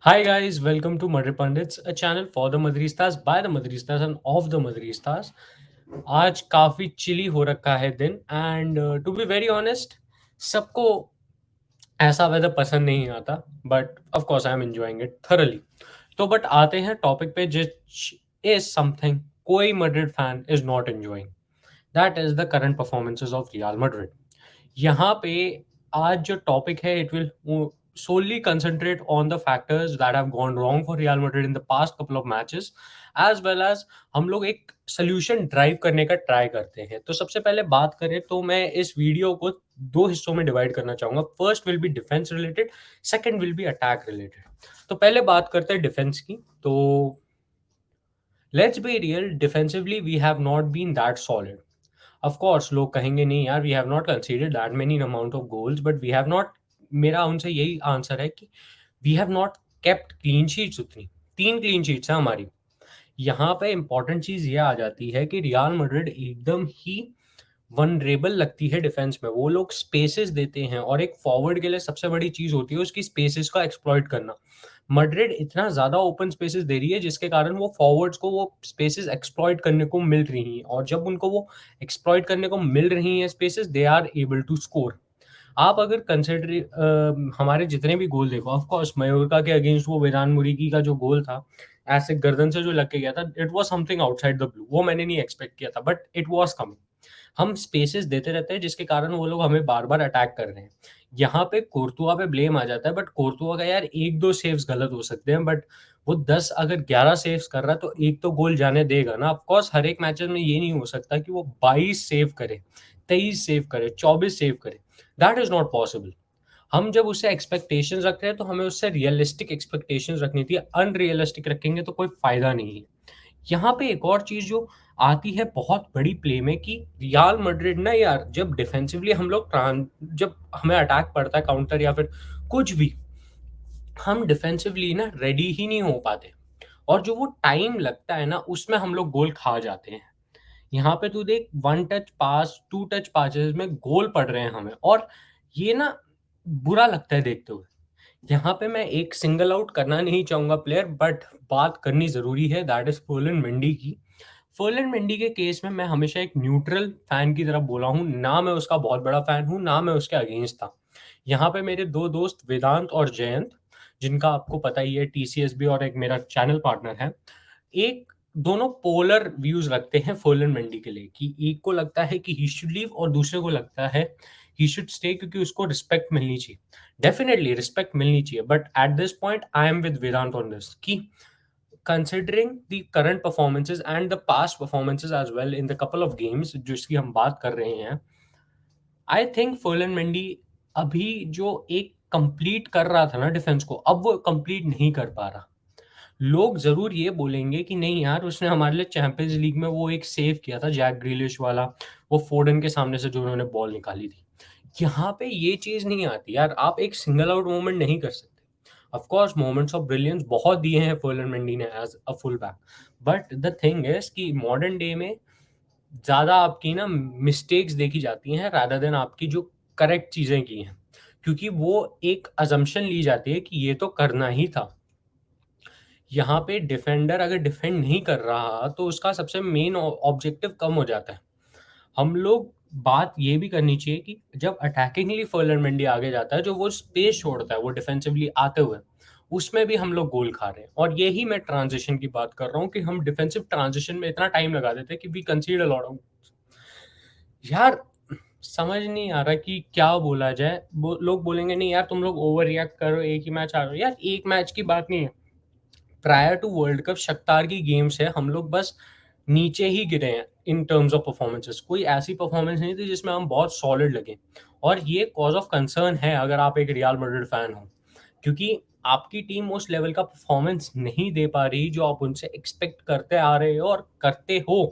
Hi guys, welcome to Madrid Pundits, a channel for the Madristas, by the Madristas and of the Madristas. आज काफी chilli हो रखा है दिन and to be very honest सबको ऐसा वेदर पसंद नहीं आता but of course I am enjoying it thoroughly. तो बट आते हैं टॉपिक पे जिच इज समथिंग कोई Madrid fan is not enjoying, that is the current performances of Real Madrid. यहाँ पे आज जो टॉपिक है it will solely concentrate on the factors that have gone wrong for Real Madrid in the past couple of matches, as well as हम लोग एक solution drive करने का ट्राई करते हैं। तो सबसे पहले बात करें तो मैं इस वीडियो को दो हिस्सों में डिवाइड करना चाहूंगा। First will be defence related, second will be attack related. तो पहले बात करते हैं डिफेंस की। तो let's be real, defensively we have not been that solid. Of course लोग कहेंगे नहीं यार, we have not considered that many amount of goals, but we have not, मेरा उनसे यही आंसर है कि we have not kept clean sheets. उतनी 3 क्लीन शीट्स हैं हमारी। यहाँ पे इंपॉर्टेंट चीज़ ये आ जाती है कि रियल मैड्रिड एकदम ही वनरेबल लगती है डिफेंस में। वो लोग स्पेसेस देते हैं और एक फॉरवर्ड के लिए सबसे बड़ी चीज़ होती है उसकी स्पेसेस का एक्सप्लॉइट करना। मैड्रिड इतना ज़्यादा ओपन स्पेसेस दे रही है जिसके कारण वो फॉरवर्ड्स को वो स्पेसेस एक्सप्लॉइट करने को मिल रही हैं, और जब उनको वो एक्सप्लॉइट करने को मिल रही हैं spaces, they are able to score. आप अगर कंसिडर हमारे जितने भी गोल देखो, ऑफ कोर्स मयोर्का के अगेंस्ट वो वेरान मुरीकी का जो गोल था, ऐसे गर्दन से जो लग के गया था, it was something outside the blue. वो मैंने नहीं एक्सपेक्ट किया था बट इट वाज कमिंग। हम स्पेसेस देते रहते हैं जिसके कारण वो लोग हमें बार-बार अटैक कर रहे हैं। यहाँ पे कोर्तुआ पे ब्लेम आ जाता है, बट कोर्तुआ का यार 1-2 सेव्स गलत हो सकते हैं, बट वो 10 अगर 11 सेव्स कर रहा है तो एक तो गोल जाने देगा ना। ऑफ कोर्स हर एक मैचेस में ये नहीं हो सकता कि वो 22 सेव करे, 23 सेव करे, 24 सेव करे। That is not possible. हम जब उससे एक्सपेक्टेशंस रख रहे हैं तो हमें उससे रियलिस्टिक एक्सपेक्टेशंस रखनी थी। अनरियलिस्टिक रखेंगे तो कोई फ़ायदा नहीं है। यहाँ पे एक और चीज़ जो आती है बहुत बड़ी प्ले में कि रियल मैड्रिड ना यार, जब डिफेंसिवली हम लोग जब हमें अटैक पड़ता है काउंटर या फिर कुछ भी, हम डिफेंसिवली ना रेडी ही नहीं हो पाते, और जो वो टाइम लगता है ना उसमें हम लोग गोल खा जाते हैं। यहाँ पे तू देख, 1 टच पास, 2 टच पासेस में गोल पड़ रहे हैं हमें, और ये ना बुरा लगता है देखते हुए। यहाँ पे मैं एक सिंगल आउट करना नहीं चाहूँगा प्लेयर, बट बात करनी ज़रूरी है, दैट इज़ फर्लन मेंडी की। फर्लन मेंडी के केस में मैं हमेशा एक न्यूट्रल फैन की तरह बोला हूँ, ना मैं उसका बहुत बड़ा फैन हूँ, ना मैं उसके अगेंस्ट था। यहाँ पे मेरे 2 दोस्त वेदांत और जयंत, जिनका आपको पता ही है टीसीएसबी और एक मेरा चैनल पार्टनर है, एक दोनों पोलर व्यूज़ रखते हैं फर्लन मेंडी के लिए, कि एक को लगता है कि ही शुड लीव और दूसरे को लगता है ही शुड स्टे, क्योंकि उसको रिस्पेक्ट मिलनी चाहिए। डेफिनिटली रिस्पेक्ट मिलनी चाहिए, but at this point I am with Vedant on this कि considering the current performances and the past performances as well in the couple of games जिसकी हम बात कर रहे हैं, आई थिंक फर्लन मेंडी अभी जो एक कंप्लीट कर रहा था ना डिफेंस को, अब वो कंप्लीट नहीं कर पा रहा। लोग ज़रूर ये बोलेंगे कि नहीं यार, उसने हमारे लिए चैंपियंस लीग में वो एक सेव किया था जैक ग्रिलिश वाला, वो फोर्डन के सामने से जो उन्होंने बॉल निकाली थी। यहाँ पे ये चीज़ नहीं आती यार, आप एक सिंगल आउट मोमेंट नहीं कर सकते। Of course moments of brilliance बहुत दिए हैं फर्लन मेंडी ने as a full back, but the thing is कि मॉडर्न डे में ज़्यादा आपकी ना मिस्टेक्स देखी जाती हैं रादर देन आपकी जो करेक्ट चीज़ें की हैं, क्योंकि वो एक अजम्पशन ली जाती है कि ये तो करना ही था। यहाँ पे डिफेंडर अगर डिफेंड नहीं कर रहा तो उसका सबसे मेन ऑब्जेक्टिव कम हो जाता है। हम लोग बात ये भी करनी चाहिए कि जब अटैकिंगली फर्लन मेंडी आगे जाता है, जो वो स्पेस छोड़ता है वो डिफेंसिवली आते हुए, उसमें भी हम लोग गोल खा रहे हैं। और यही मैं ट्रांजिशन की बात कर रहा हूँ कि हम डिफेंसिव ट्रांजिशन में इतना टाइम लगा देते हैं कि we consider a lot of, यार समझ नहीं आ रहा कि क्या बोला जाए। लोग बोलेंगे नहीं यार तुम लोग ओवर रिएक्ट करो, एक ही मैच आ रहा हो। यार एक मैच की बात नहीं है। Prior to world cup Shakhtar की गेम्स है, हम लोग बस नीचे ही गिरे हैं इन टर्म्स ऑफ परफॉर्मेंसेस। कोई ऐसी परफॉर्मेंस नहीं थी जिसमें हम बहुत सॉलिड लगे, और ये कॉज ऑफ कंसर्न है अगर आप एक रियल मैड्रिड फैन हो, क्योंकि आपकी टीम उस लेवल का परफॉर्मेंस नहीं दे पा रही जो आप उनसे एक्सपेक्ट करते आ रहे हो और करते हो,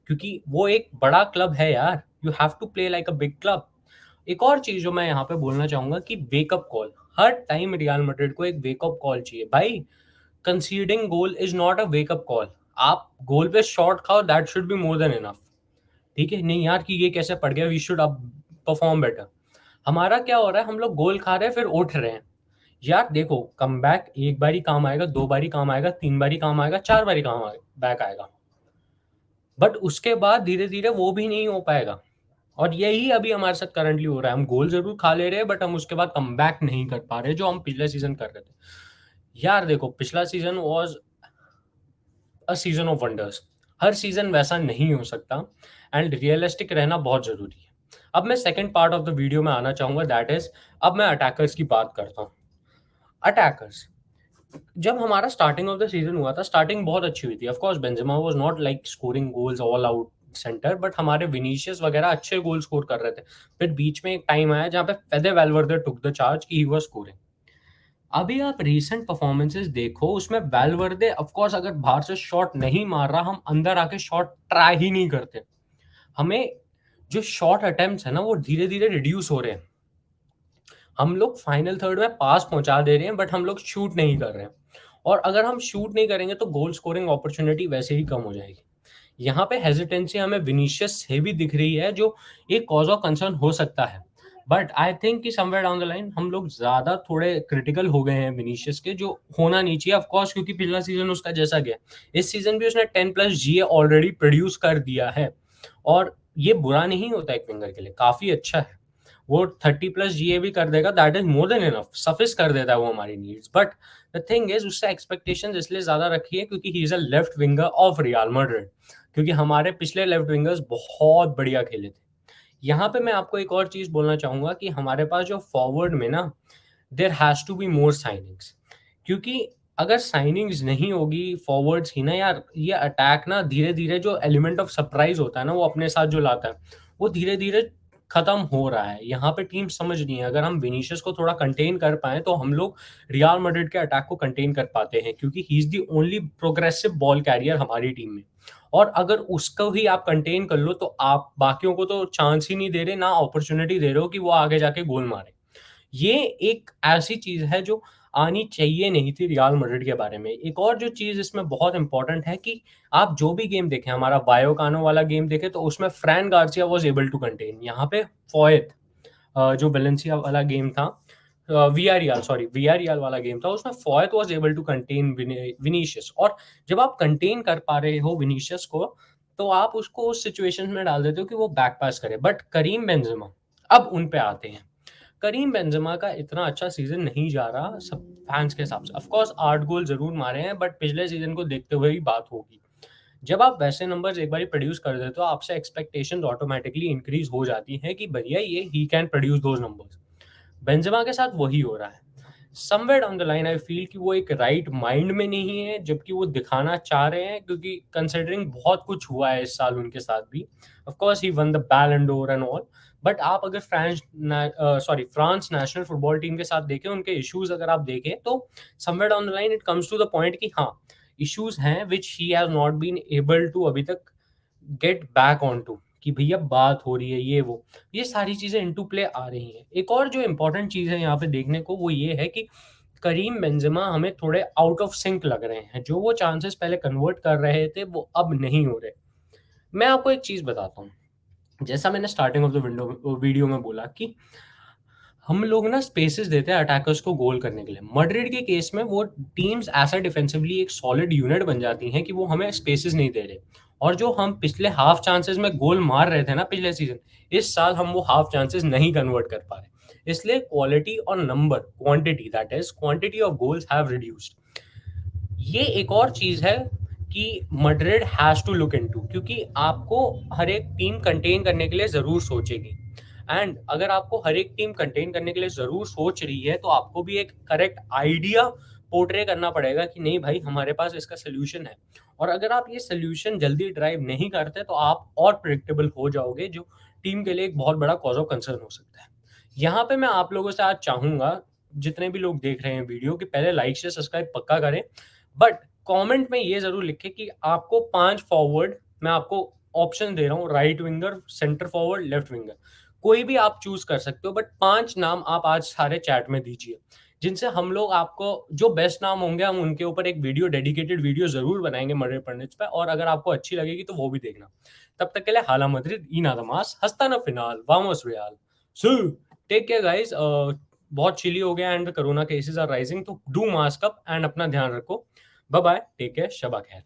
क्योंकि वो एक बड़ा क्लब है यार। You have to play like a big club. एक और चीज जो मैं यहाँ पे बोलना चाहूंगा कि वेकअप कॉल, हर टाइम रियल मैड्रिड को एक वेकअप कॉल चाहिए भाई। Conceding goal is not a wake up call. आप गोल पे शॉट खाओ, that should be more than enough. ठीक है, नहीं यार कि ये कैसे पड़ गया, वी शुड अब परफॉर्म बेटर। हमारा क्या हो रहा है, हम लोग गोल खा रहे हैं फिर उठ रहे हैं। यार देखो, कमबैक एक बारी काम आएगा, 2 बारी काम आएगा, 3 बारी काम आएगा, 4 बारी काम आए बैक आएगा। बट उसके बाद धीरे-धीरे वो भी नहीं हो पाएगा। और यही अभी हमारे साथ करंटली हो रहा है। हम गोल ज़रूर खा ले रहे हैं बट हम उसके बाद कमबैक नहीं कर पा रहे, जो हम पिछले सीज़न कर रहे थे। यार देखो, पिछला season was a season off wonders. Her season वैसा नहीं हो सकता एंड रियलिस्टिक रहना बहुत ज़रूरी है। अब मैं second part of the video में आना चाहूँगा, दैट इज़ अब मैं अटैकर्स की बात करता हूँ। अटैकर्स, जब हमारा स्टार्टिंग ऑफ द सीज़न हुआ था, स्टार्टिंग बहुत अच्छी हुई थी। Of course Benzema was not like scoring goals all out centre, but हमारे विनीशियस वगैरह अच्छे गोल स्कोर कर रहे थे। फिर बीच में एक टाइम आया जहाँ पे फेदे वैल्वर्दे टुक द चार्ज कि ही वाज़ स्कोरिंग। अभी आप रीसेंट परफॉर्मेंसेस देखो, उसमें वैल्वर्दे ऑफ कोर्स अगर बाहर से शॉट नहीं मार रहा, हम अंदर आके शॉट ट्राई ही नहीं करते। हमें जो शॉट अटेम्प्ट्स है ना, वो धीरे-धीरे रिड्यूस हो रहे हैं। हम लोग फाइनल थर्ड में पास पहुँचा दे रहे हैं बट हम लोग शूट नहीं कर रहे हैं। और अगर हम शूट नहीं करेंगे तो गोल स्कोरिंग अपॉर्च्युनिटी वैसे ही कम हो जाएगी। यहाँ पे हेजिटेंसी हमें विनीशियस से भी दिख रही है, जो एक कॉज़ ऑफ कंसर्न हो सकता है। बट आई थिंक कि समवेयर डाउन द लाइन हम लोग ज़्यादा थोड़े क्रिटिकल हो गए हैं विनीशियस के, जो होना नहीं चाहिए ऑफ कोर्स, क्योंकि पिछला सीज़न उसका जैसा गया। इस सीज़न भी उसने 10 प्लस जीए ऑलरेडी प्रोड्यूस कर दिया है और ये बुरा नहीं होता एक विंगर के लिए, काफ़ी अच्छा है। वो 30 प्लस जीए भी कर देगा, that is more than enough, suffice कर देता है वो हमारी needs. But the thing is उससे एक्सपेक्टेशंस इसलिए ज़्यादा रखी है क्योंकि he is a left winger of Real Madrid, क्योंकि हमारे पिछले लेफ्ट विंगर्स बहुत बढ़िया खेले थे। यहाँ पे मैं आपको एक और चीज़ बोलना चाहूँगा कि हमारे पास जो फॉरवर्ड में ना, there has to be more signings, क्योंकि अगर साइनिंग्स नहीं होगी, फॉरवर्ड्स ही ना यार, ये अटैक ना धीरे-धीरे जो एलिमेंट ऑफ सरप्राइज़ होता है ना, वो अपने साथ जो लाता है, वो धीरे-धीरे खत्म हो रहा है। यहाँ पे टीम समझ रही है, अगर हम विनीशियस को थोड़ा कंटेन कर पाएँ, तो हम लोग रियल मैड्रिड के अटैक को कंटेन कर पाते हैं, क्योंकि he is the only progressive ball carrier हमारी टीम में। और अगर उसको ही आप कंटेन कर लो, तो आप बाकियों को तो चांस ही नहीं दे रहे, ना अपॉर्च्युनिटी दे रहे हो कि वो आगे जाके गोल मारें। ये एक ऐसी चीज़ है जो आनी चाहिए नहीं थी रियल मैड्रिड के बारे में। एक और जो चीज़ इसमें बहुत इम्पोर्टेंट है कि आप जो भी गेम देखें, हमारा वायोकानो वाला गेम देखें, तो उसमें Fran Garcia was able to contain. यहाँ पे फोयत जो वेलेंसिया वाला गेम था, वियारियल वाला गेम था, उसमें Foyth was able to contain Vinicius. और जब आप कंटेन कर पा रहे हो विनीशियस को, तो आप उसको उस सिचुएशन में डाल देते हो कि वो बैक पास करे। बट करीम बेंजेमा, अब उन पे आते हैं। करीम बेंजेमा का इतना अच्छा सीज़न नहीं जा रहा सब फैन्स के हिसाब से। ऑफ कोर्स 8 गोल ज़रूर मारे हैं, बट पिछले सीज़न को देखते हुए ही बात होगी। जब आप वैसे नंबर्स एक बारी प्रोड्यूस कर देते हो, आपसे एक्सपेक्टेशंस ऑटोमैटिकली इंक्रीज़ हो जाती हैं कि भैया ये he can produce those numbers. Benzema के साथ वही हो रहा है। Somewhere down the line I feel कि वो एक राइट माइंड में नहीं है, जबकि वो दिखाना चाह रहे हैं, क्योंकि कंसिडरिंग बहुत कुछ हुआ है इस साल उनके साथ भी। Of course he one the बैलन डोर एंड ऑल, बट आप अगर फ्रांस नेशनल फुटबॉल टीम के साथ देखें, उनके इश्यूज़ अगर आप देखें, तो somewhere down the line it comes to the point कि हाँ, इश्यूज़ हैं which he has not been able to अभी तक गेट बैक ऑन टू, कि भैया बात हो रही है ये वो। ये सारी चीज़ें इनटू प्ले आ रही हैं। एक और जो इम्पोर्टेंट चीज़ है यहाँ पे देखने को, वो ये है कि करीम बेंजेमा हमें थोड़े आउट ऑफ सिंक लग रहे हैं। जो वो चांसेस पहले कन्वर्ट कर रहे थे, वो अब नहीं हो रहे। मैं आपको एक चीज़ बताता हूँ। जैसा मैंने स्टार्टिंग ऑफ द वीडियो में बोला कि हम लोग ना स्पेसेस देते हैं अटैकर्स को गोल करने के लिए। मैड्रिड के केस में वो टीम्स ऐसा डिफेंसिवली एक सॉलिड यूनिट बन जाती हैं कि वो हमें स्पेसेस नहीं दे रहे। और जो हम पिछले हाफ चांसेस में गोल मार रहे थे ना पिछले सीज़न, इस साल हम वो हाफ चांसेस नहीं कन्वर्ट कर पा रहे। इसलिए क्वालिटी और number quantity, that is quantity of goals have reduced. ये एक और चीज़ है कि Madrid has to look into, क्योंकि आपको हर एक टीम कंटेन करने के लिए ज़रूर सोचेगी। एंड अगर आपको हर एक टीम कंटेन करने के लिए ज़रूर सोच रही है, तो आपको भी एक करेक्ट आइडिया पोर्ट्रे करना पड़ेगा कि नहीं भाई, हमारे पास इसका सॉल्यूशन है। और अगर आप ये सॉल्यूशन जल्दी ड्राइव नहीं करते, तो आप और प्रेडिक्टेबल हो जाओगे, जो टीम के लिए एक बहुत बड़ा कॉज़ ऑफ कंसर्न हो सकता है। यहाँ पे मैं आप लोगों से आज चाहूँगा, जितने भी लोग देख रहे हैं वीडियो, कि पहले लाइक शेयर सब्सक्राइब पक्का करें, बट कमेंट में ये ज़रूर लिखें कि आपको 5 फॉरवर्ड, मैं आपको ऑप्शन दे रहा हूँ, right winger, centre forward, left winger, कोई भी आप चूज़ कर सकते हो, बट 5 नाम आप आज सारे चैट में दीजिए, जिनसे हम लोग आपको जो बेस्ट नाम होंगे, हम उनके ऊपर एक वीडियो, डेडिकेटेड वीडियो ज़रूर बनाएँगे मैड्रिड पंडित्स पे, और अगर आपको अच्छी लगेगी तो वो भी देखना। तब तक के लिए हाला Madrid y nada más, hasta la final, vamos Real! So take care guys, बहुत चिली हो गया and the corona cases are rising, तो डू मास्क अप एंड अपना ध्यान रखो। बाय बाय, टेक केयर, शबा खैर।